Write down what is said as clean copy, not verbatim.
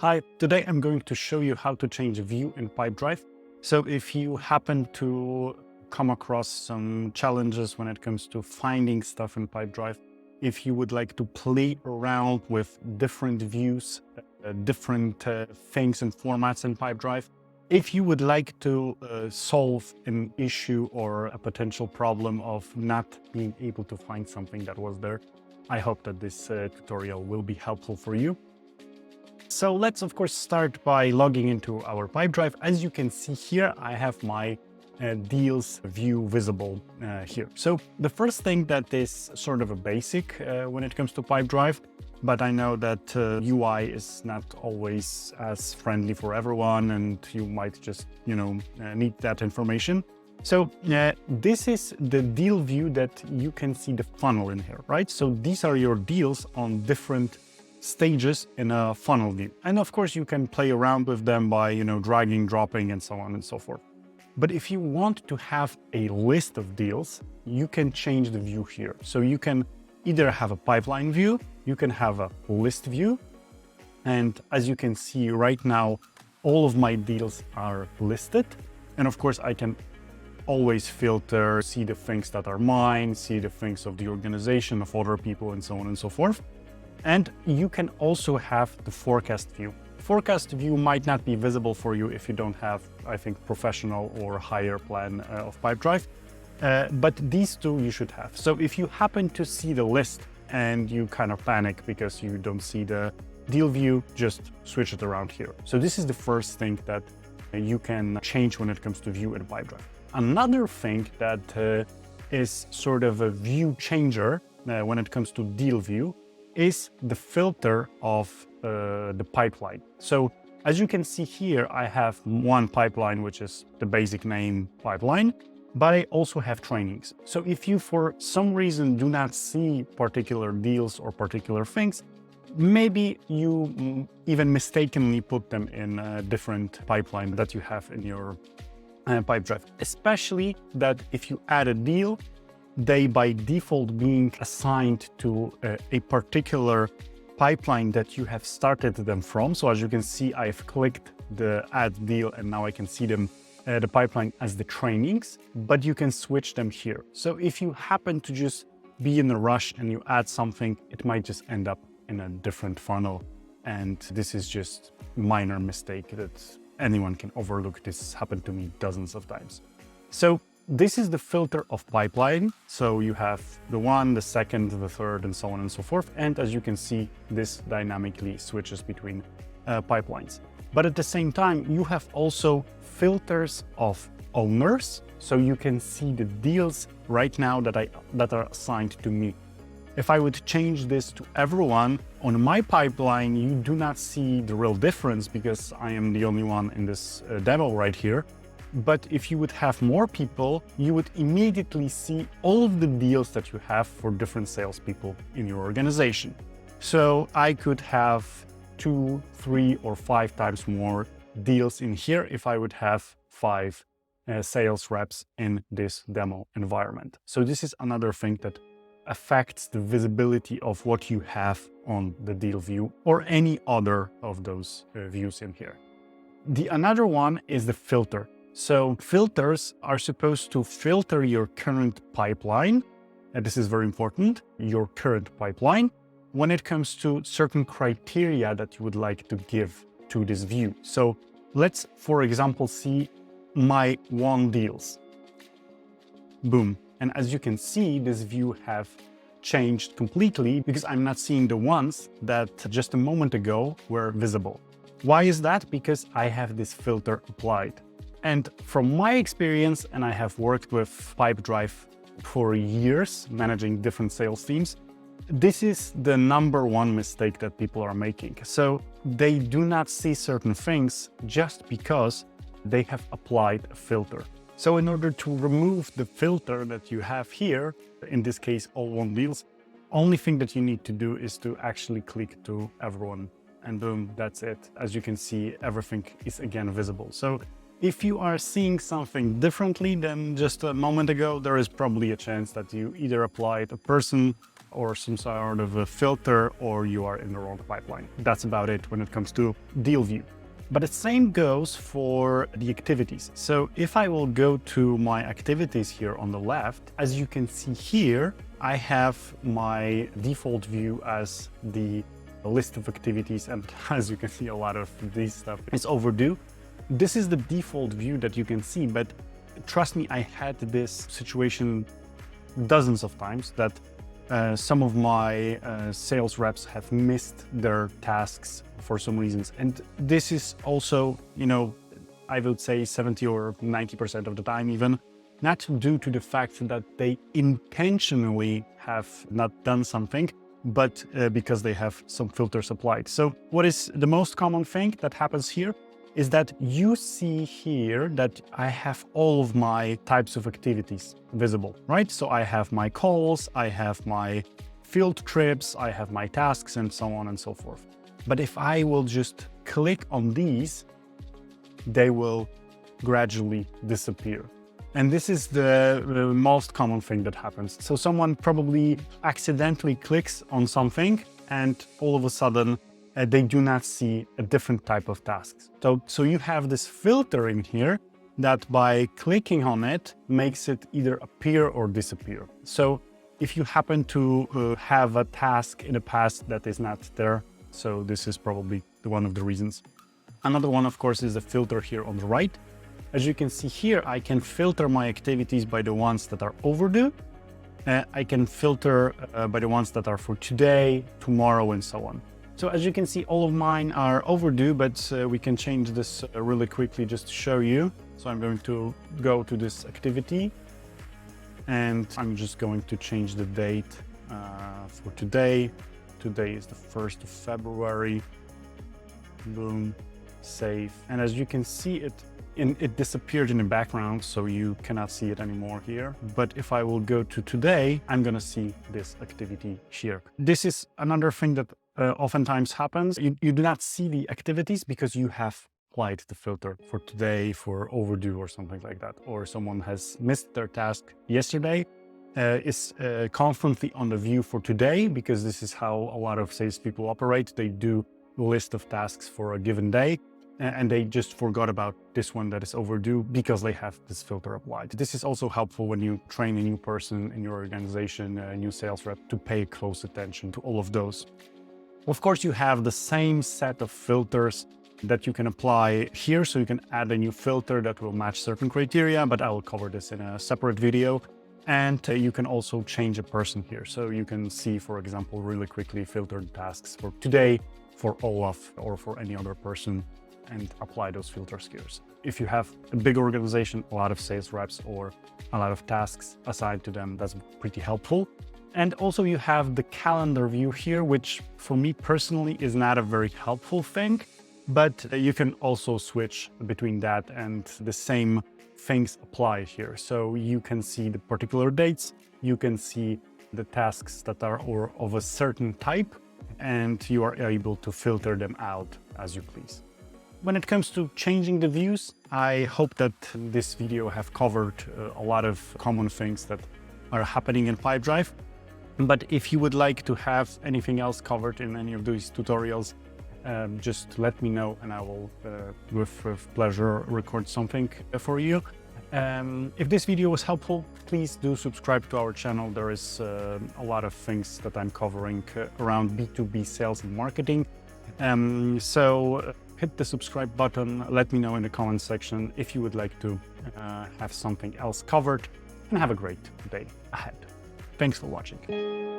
Hi, today I'm going to show you how to change a view in PipeDrive. So if you happen to come across some challenges when it comes to finding stuff in PipeDrive, if you would like to play around with different views, different things and formats in PipeDrive, if you would like to solve an issue or a potential problem of not being able to find something that was there, I hope that this tutorial will be helpful for you. So let's of course start by logging into our PipeDrive. As you can see here, I have my deals view visible here. So the first thing that is sort of a basic when it comes to PipeDrive, but I know that UI is not always as friendly for everyone and you might just, need that information. So this is the deal view that you can see the funnel in here, right? So these are your deals on different stages in a funnel view. And of course you can play around with them by, dragging, dropping and so on and so forth. But if you want to have a list of deals, you can change the view here. So you can either have a pipeline view, you can have a list view. And as you can see right now, all of my deals are listed. And of course I can always filter, see the things that are mine, see the things of the organization, of other people and so on and so forth. And you can also have the forecast view. Forecast view might not be visible for you if you don't have, I think, professional or higher plan of PipeDrive, but these two you should have. So if you happen to see the list and you kind of panic because you don't see the deal view, just switch it around here. So this is the first thing that you can change when it comes to view in PipeDrive. Another thing that is sort of a view changer when it comes to deal view is the filter of the pipeline. So as you can see here, I have one pipeline, which is the basic name pipeline, but I also have trainings. So if you for some reason do not see particular deals or particular things, maybe you even mistakenly put them in a different pipeline that you have in your PipeDrive, especially that if you add a deal, they by default being assigned to a particular pipeline that you have started them from. So as you can see, I've clicked the add deal and now I can see them, the pipeline as the trainings, but you can switch them here. So if you happen to just be in a rush and you add something, it might just end up in a different funnel. And this is just a minor mistake that anyone can overlook. This has happened to me dozens of times. So this is the filter of pipeline. So you have the one, the second, the third, and so on and so forth. And as you can see, this dynamically switches between pipelines. But at the same time, you have also filters of owners. So you can see the deals right now that are assigned to me. If I would change this to everyone on my pipeline, you do not see the real difference because I am the only one in this demo right here. But if you would have more people, you would immediately see all of the deals that you have for different salespeople in your organization. So I could have 2, 3, or 5 times more deals in here if I would have 5 sales reps in this demo environment. So this is another thing that affects the visibility of what you have on the deal view or any other of those views in here. The another one is the filter. So filters are supposed to filter your current pipeline, and this is very important, your current pipeline, when it comes to certain criteria that you would like to give to this view. So let's, for example, see my won deals. Boom. And as you can see, this view have changed completely because I'm not seeing the ones that just a moment ago were visible. Why is that? Because I have this filter applied. And from my experience, and I have worked with PipeDrive for years, managing different sales teams, this is the #1 mistake that people are making. So they do not see certain things just because they have applied a filter. So in order to remove the filter that you have here, in this case, all won deals, only thing that you need to do is to actually click to everyone and boom, that's it. As you can see, everything is again visible. So if you are seeing something differently than just a moment ago, there is probably a chance that you either applied a person or some sort of a filter, or you are in the wrong pipeline. That's about it when it comes to deal view. But the same goes for the activities. So if I will go to my activities here on the left, as you can see here, I have my default view as the list of activities. And as you can see, a lot of this stuff is overdue. This is the default view that you can see, but trust me, I had this situation dozens of times that some of my sales reps have missed their tasks for some reasons. And this is also, I would say 70 or 90% of the time even, not due to the fact that they intentionally have not done something, but because they have some filters applied. So what is the most common thing that happens here is that you see here that I have all of my types of activities visible, right? So I have my calls, I have my field trips, I have my tasks, and so on and so forth. But if I will just click on these, they will gradually disappear. And this is the most common thing that happens. So someone probably accidentally clicks on something and all of a sudden they do not see a different type of tasks. So you have this filter in here that by clicking on it makes it either appear or disappear. So if you happen to have a task in the past that is not there, so this is probably one of the reasons. Another one, of course, is the filter here on the right. As you can see here, I can filter my activities by the ones that are overdue. I can filter by the ones that are for today, tomorrow, and so on. So as you can see, all of mine are overdue, but we can change this really quickly just to show you. So I'm going to go to this activity and I'm just going to change the date for today. Today is the 1st of February. Boom, save. And as you can see, it disappeared in the background, so you cannot see it anymore here. But if I will go to today, I'm gonna see this activity here. This is another thing that oftentimes happens. You do not see the activities because you have applied the filter for today, for overdue or something like that. Or someone has missed their task yesterday, is constantly on the view for today, because this is how a lot of salespeople operate. They do a list of tasks for a given day, and they just forgot about this one that is overdue because they have this filter applied. This is also helpful when you train a new person in your organization, a new sales rep, to pay close attention to all of those. Of course, you have the same set of filters that you can apply here. So you can add a new filter that will match certain criteria, but I will cover this in a separate video. And you can also change a person here. So you can see, for example, really quickly filtered tasks for today, for Olaf, or for any other person, and apply those filters here. If you have a big organization, a lot of sales reps, or a lot of tasks assigned to them, that's pretty helpful. And also you have the calendar view here, which for me personally is not a very helpful thing, but you can also switch between that, and the same things apply here. So you can see the particular dates, you can see the tasks that are of a certain type, and you are able to filter them out as you please. When it comes to changing the views, I hope that this video have covered a lot of common things that are happening in PipeDrive. But if you would like to have anything else covered in any of these tutorials, just let me know and I will, with pleasure, record something for you. If this video was helpful, please do subscribe to our channel. There is a lot of things that I'm covering around B2B sales and marketing. So hit the subscribe button. Let me know in the comment section if you would like to have something else covered, and have a great day ahead. Thanks for watching.